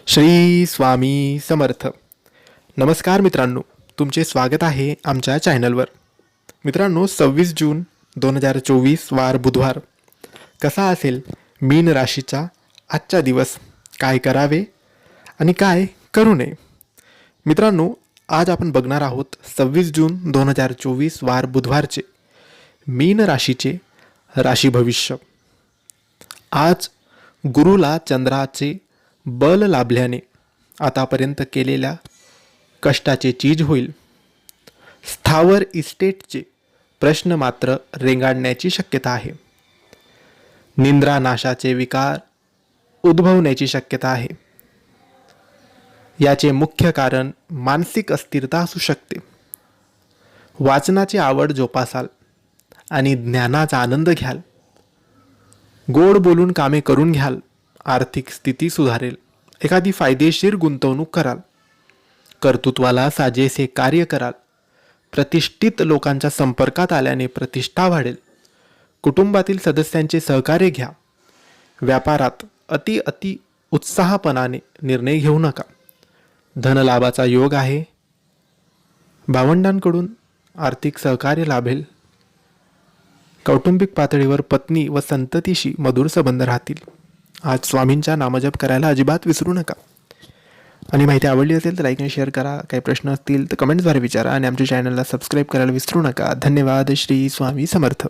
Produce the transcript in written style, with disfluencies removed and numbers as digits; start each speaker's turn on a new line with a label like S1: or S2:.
S1: श्री स्वामी समर्थ. नमस्कार मित्रांनो, तुमचे स्वागत आहे आमच्या चॅनलवर. मित्रांनो, 26 जून 2024 वार बुधवार कसा असेल मीन राशीचा आजचा दिवस, काय करावे आणि काय करू नये. मित्रांनो, आज आपण बघणार आहोत 26 जून 2024 वार बुधवारचे मीन राशीचे राशी भविष्य. आज गुरुला चंद्राचे बल लाभल्याने आतापर्यंत केलेल्या कष्टाचे चीज होईल. स्थावर इस्टेटचे प्रश्न मात्र रेंगाळण्याची शक्यता आहे. निंद्रा नाशाचे विकार उद्भवण्याची शक्यता आहे. याचे मुख्य कारण मानसिक अस्थिरता असू शकते. वाचनाची आवड जोपासाल आणि ज्ञानाचा आनंद घ्याल. गोड बोलून कामे करून घ्याल. आर्थिक स्थिती सुधारेल. एखादी फायदेशीर गुंतवणूक कराल. कर्तृत्वाला साजेसे कार्य कराल. प्रतिष्ठित लोकांच्या संपर्कात आल्याने प्रतिष्ठा वाढेल. कुटुंबातील सदस्यांचे सहकार्य घ्या. व्यापारात अति उत्साहपणाने निर्णय घेऊ नका. धनलाभाचा योग आहे. भावंडांकडून आर्थिक सहकार्य लाभेल. कौटुंबिक पातळीवर पत्नी व संततीशी मधुर संबंध राहतील. आज स्वामींचा नामजप करायला अजिबात विसरू नका. आणि माहिती आवडली असेल तर लाईक आणि शेअर करा. काही प्रश्न असतील तर कमेंट्सद्वारे विचारा आणि आमच्या चॅनलला सबस्क्राईब करायला विसरू नका. धन्यवाद. श्री स्वामी समर्थ.